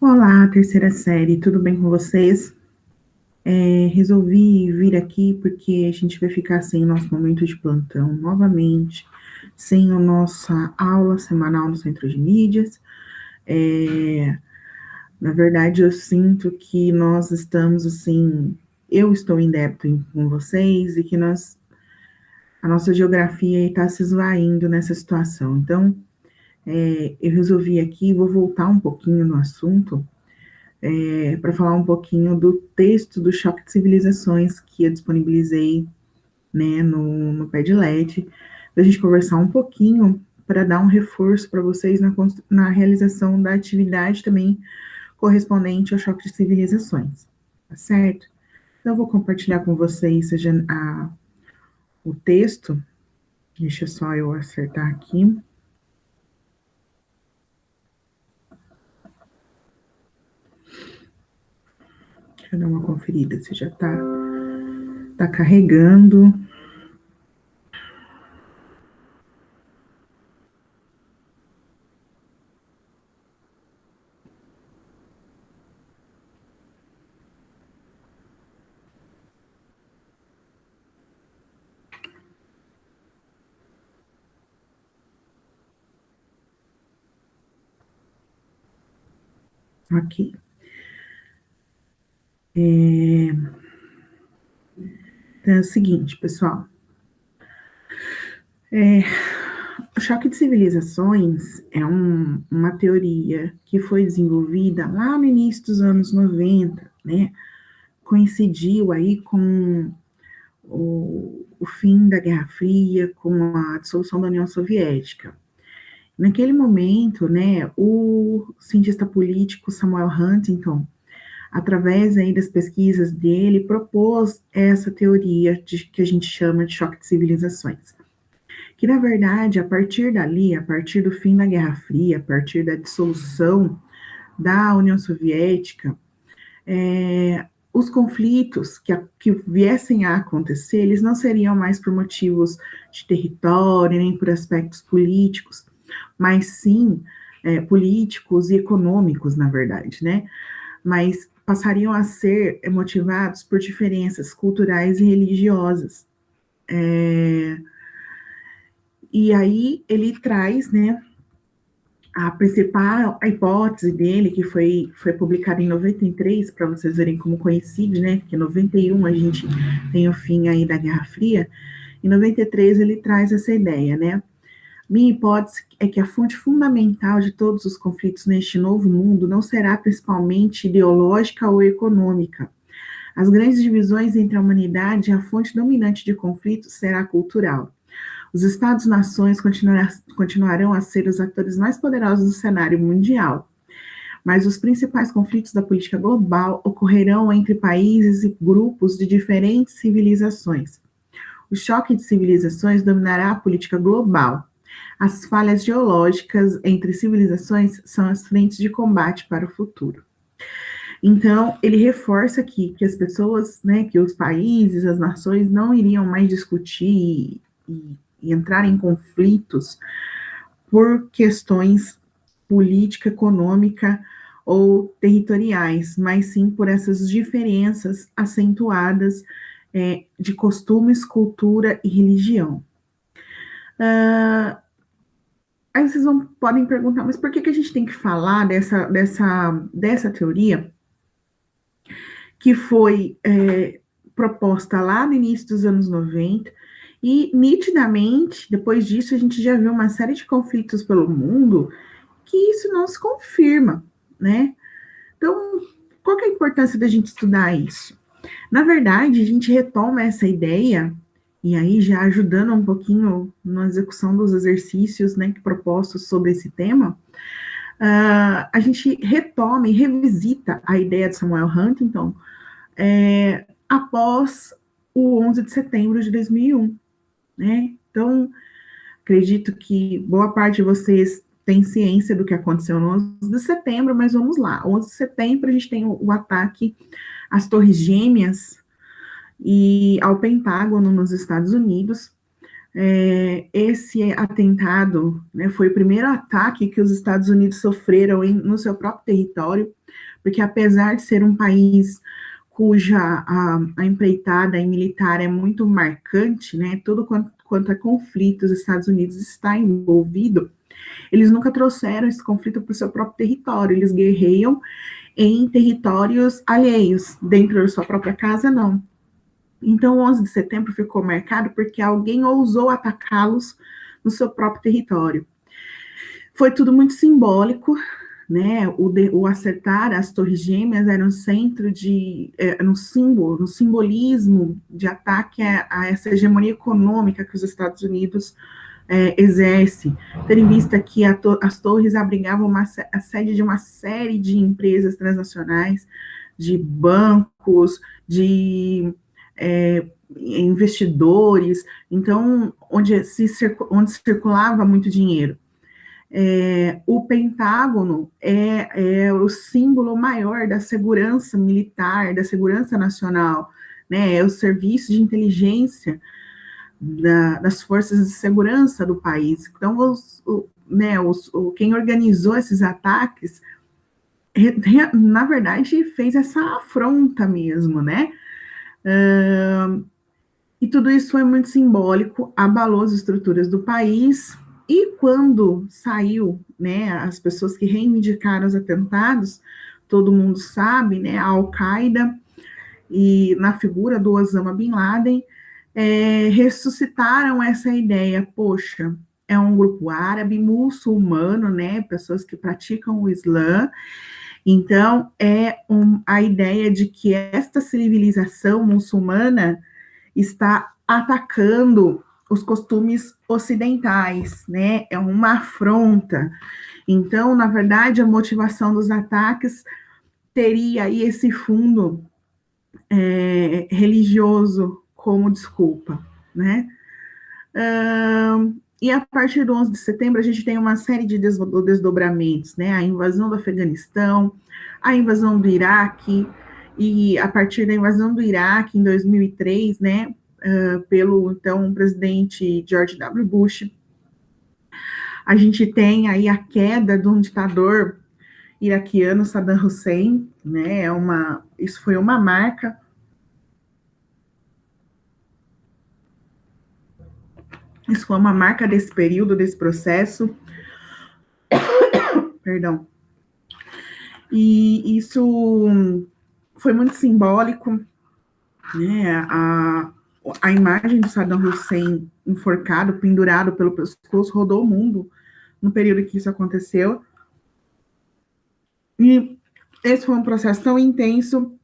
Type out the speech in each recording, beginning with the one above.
Olá, terceira série, tudo bem com vocês? Resolvi vir aqui porque a gente vai ficar sem o nosso momento de plantão novamente, sem a nossa aula semanal no Centro de Mídias. É, Na verdade, eu sinto que nós estamos assim, eu estou em débito com vocês e que a nossa geografia está se esvaindo nessa situação. Então, eu resolvi aqui, vou voltar um pouquinho no assunto, para falar um pouquinho do texto do Choque de Civilizações que eu disponibilizei, né, no Padlet, para a gente conversar um pouquinho, para dar um reforço para vocês na realização da atividade também correspondente ao Choque de Civilizações, tá certo? Então, eu vou compartilhar com vocês o texto, deixa só eu acertar aqui. Deixa eu dar uma conferida se já tá carregando. Aqui. Então é o seguinte, pessoal. O choque de civilizações é uma teoria que foi desenvolvida lá no início dos anos 90, né? Coincidiu aí com o fim da Guerra Fria, com a dissolução da União Soviética. Naquele momento, né, o cientista político Samuel Huntington, através aí das pesquisas dele, propôs essa teoria que a gente chama de choque de civilizações. Que, na verdade, a partir dali, a partir do fim da Guerra Fria, a partir da dissolução da União Soviética, os conflitos que viessem a acontecer, eles não seriam mais por motivos de território, nem por aspectos políticos, mas sim políticos e econômicos, na verdade, né? Mas passariam a ser motivados por diferenças culturais e religiosas. E aí ele traz, né, a principal hipótese dele, que foi publicada em 93, para vocês verem como coincide, né, porque em 91 a gente tem o fim aí da Guerra Fria, em 93 ele traz essa ideia, né, minha hipótese é que a fonte fundamental de todos os conflitos neste novo mundo não será principalmente ideológica ou econômica. As grandes divisões entre a humanidade e a fonte dominante de conflitos será cultural. Os Estados-nações continuarão a ser os atores mais poderosos do cenário mundial, mas os principais conflitos da política global ocorrerão entre países e grupos de diferentes civilizações. O choque de civilizações dominará a política global. As falhas geológicas entre civilizações são as frentes de combate para o futuro. Então, ele reforça aqui que as pessoas, né, que os países, as nações não iriam mais discutir e entrar em conflitos por questões política, econômica ou territoriais, mas sim por essas diferenças acentuadas de costumes, cultura e religião. Aí vocês podem perguntar, mas por que a gente tem que falar dessa teoria que foi proposta lá no início dos anos 90 e, nitidamente, depois disso, a gente já viu uma série de conflitos pelo mundo que isso não se confirma, né? Então, qual que é a importância da gente estudar isso? Na verdade, a gente retoma essa ideia, e aí já ajudando um pouquinho na execução dos exercícios, né, propostos sobre esse tema, a gente retoma e revisita a ideia de Samuel Huntington após o 11 de setembro de 2001, né? Então, acredito que boa parte de vocês tem ciência do que aconteceu no 11 de setembro, mas vamos lá. 11 de setembro a gente tem o ataque às Torres Gêmeas e ao Pentágono nos Estados Unidos, Esse atentado, né, foi o primeiro ataque que os Estados Unidos sofreram no seu próprio território, porque apesar de ser um país cuja a empreitada militar é muito marcante, né, tudo quanto é conflito, os Estados Unidos está envolvido, eles nunca trouxeram esse conflito para o seu próprio território, eles guerreiam em territórios alheios, dentro da sua própria casa, não. Então, o 11 de setembro ficou marcado porque alguém ousou atacá-los no seu próprio território. Foi tudo muito simbólico, né? O acertar as Torres Gêmeas era um centro no símbolo, no simbolismo de ataque a essa hegemonia econômica que os Estados Unidos exerce, tendo em vista que as torres abrigavam a sede de uma série de empresas transnacionais, de bancos, de investidores, então, onde circulava muito dinheiro. O Pentágono é o símbolo maior da segurança militar, da segurança nacional, né? É o serviço de inteligência das forças de segurança do país. Então, quem organizou esses ataques, na verdade, fez essa afronta mesmo, né? E tudo isso foi muito simbólico, abalou as estruturas do país, e quando saiu, né, as pessoas que reivindicaram os atentados, todo mundo sabe, né, a Al-Qaeda, e na figura do Osama Bin Laden, ressuscitaram essa ideia, poxa, é um grupo árabe, muçulmano, né, pessoas que praticam o Islã, então a ideia de que esta civilização muçulmana está atacando os costumes ocidentais, né, é uma afronta. Então, na verdade, a motivação dos ataques teria aí esse fundo religioso como desculpa, né? E a partir do 11 de setembro, a gente tem uma série de desdobramentos, né? A invasão do Afeganistão, a invasão do Iraque, e a partir da invasão do Iraque, em 2003, né? Pelo, então, presidente George W. Bush, a gente tem aí a queda de um ditador iraquiano, Saddam Hussein, né? Isso foi uma marca. Isso foi uma marca desse período, desse processo. Perdão. E isso foi muito simbólico, né? A imagem de Saddam Hussein enforcado, pendurado pelo pescoço, rodou o mundo no período que isso aconteceu. E esse foi um processo tão intenso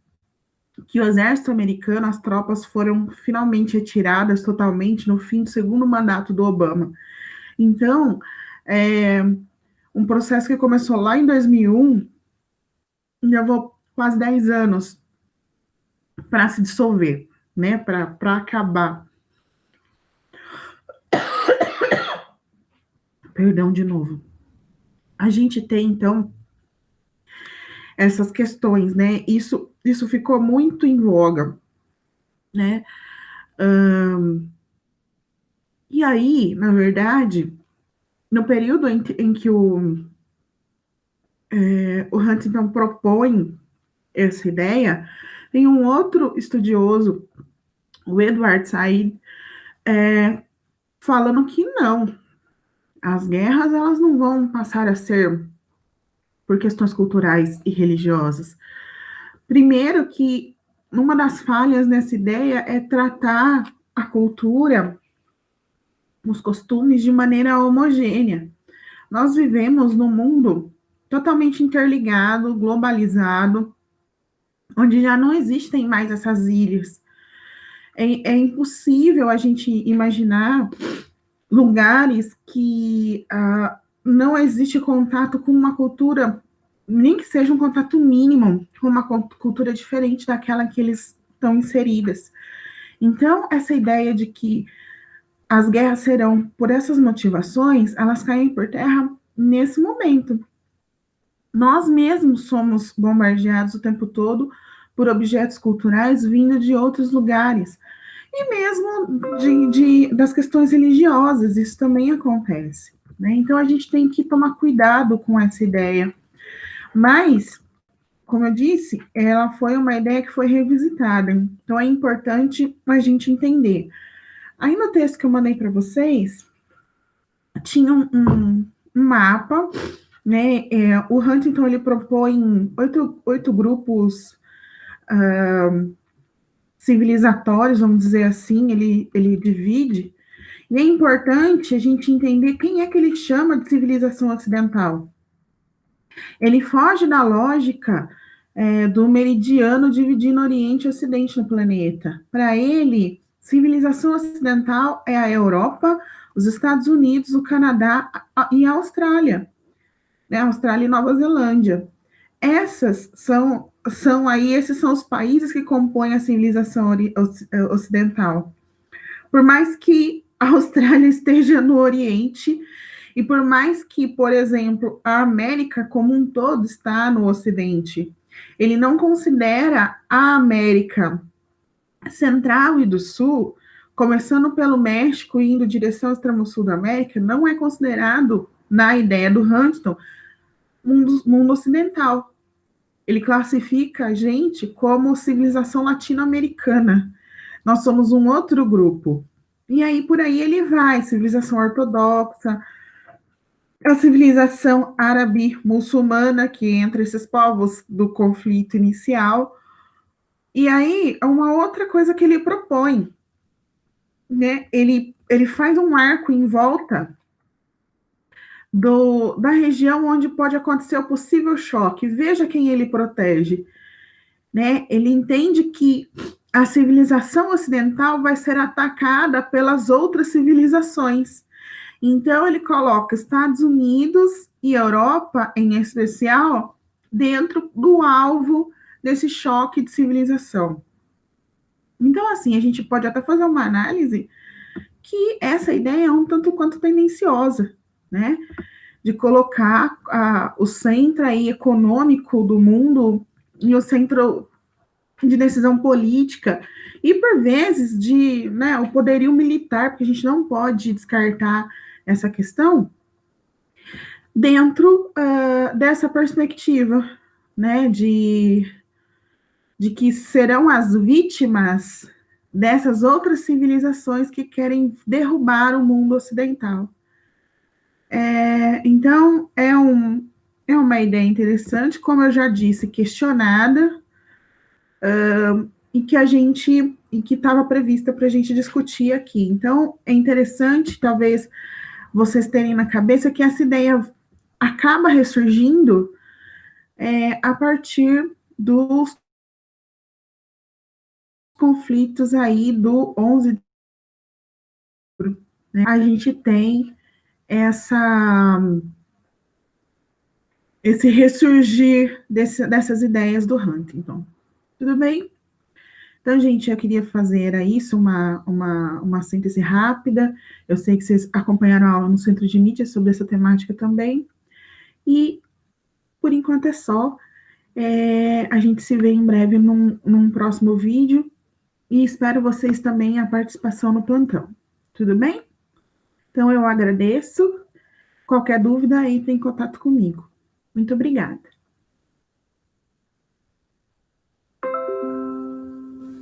que o exército americano, as tropas foram finalmente retiradas totalmente no fim do segundo mandato do Obama. Então, um processo que começou lá em 2001, levou quase 10 anos para se dissolver, né, para acabar. Perdão de novo. A gente tem, então, essas questões, né, isso ficou muito em voga, né, e aí, na verdade, no período em que o Huntington propõe essa ideia, tem um outro estudioso, o Edward Said, falando que não, as guerras elas não vão passar a ser por questões culturais e religiosas. Primeiro que uma das falhas nessa ideia é tratar a cultura, os costumes de maneira homogênea. Nós vivemos num mundo totalmente interligado, globalizado, onde já não existem mais essas ilhas. É impossível a gente imaginar lugares que não existe contato com uma cultura, nem que seja um contato mínimo, com uma cultura diferente daquela que eles estão inseridas. Então, essa ideia de que as guerras serão por essas motivações, elas caem por terra nesse momento. Nós mesmos somos bombardeados o tempo todo por objetos culturais vindo de outros lugares. e mesmo das questões religiosas, isso também acontece, né? Então a gente tem que tomar cuidado com essa ideia. Mas, como eu disse, ela foi uma ideia que foi revisitada, então é importante a gente entender. Aí no texto que eu mandei para vocês, tinha um mapa, né? O Huntington ele propõe oito grupos civilizatórios, vamos dizer assim, ele divide. E é importante a gente entender quem é que ele chama de civilização ocidental. Ele foge da lógica do meridiano dividindo Oriente e Ocidente no planeta. Para ele, civilização ocidental é a Europa, os Estados Unidos, o Canadá e a Austrália, né? Austrália e Nova Zelândia. Esses são os países que compõem a civilização ocidental. Por mais que a Austrália esteja no Oriente, e por mais que, por exemplo, a América como um todo está no Ocidente, ele não considera a América Central e do Sul, começando pelo México e indo em direção ao extremo sul da América, não é considerado, na ideia do Huntington, mundo ocidental. Ele classifica a gente como civilização latino-americana. Nós somos um outro grupo. E aí, por aí ele vai, civilização ortodoxa, a civilização árabe-muçulmana, que entra esses povos do conflito inicial. E aí, uma outra coisa que ele propõe, né? Ele faz um arco em volta da região onde pode acontecer o possível choque. Veja quem ele protege, né? Ele entende que a civilização ocidental vai ser atacada pelas outras civilizações. Então, ele coloca Estados Unidos e Europa, em especial, dentro do alvo desse choque de civilização. Então, assim, a gente pode até fazer uma análise que essa ideia é um tanto quanto tendenciosa, né? De colocar o centro aí econômico do mundo e o centro de decisão política e, por vezes, né, o poderio militar, porque a gente não pode descartar essa questão, dentro dessa perspectiva, né, de que serão as vítimas dessas outras civilizações que querem derrubar o mundo ocidental. Então, é uma ideia interessante, como eu já disse, questionada, e que estava prevista para a gente discutir aqui. Então, é interessante, talvez, vocês terem na cabeça que essa ideia acaba ressurgindo a partir dos conflitos aí do 11 de outubro, né? A gente tem esse ressurgir dessas ideias do Huntington. Tudo bem? Então, gente, eu queria fazer era isso, uma síntese rápida. Eu sei que vocês acompanharam a aula no Centro de Mídia sobre essa temática também. E, por enquanto, é só. A gente se vê em breve num próximo vídeo. E espero vocês também a participação no plantão. Tudo bem? Então, eu agradeço. Qualquer dúvida, aí tem contato comigo. Muito obrigada.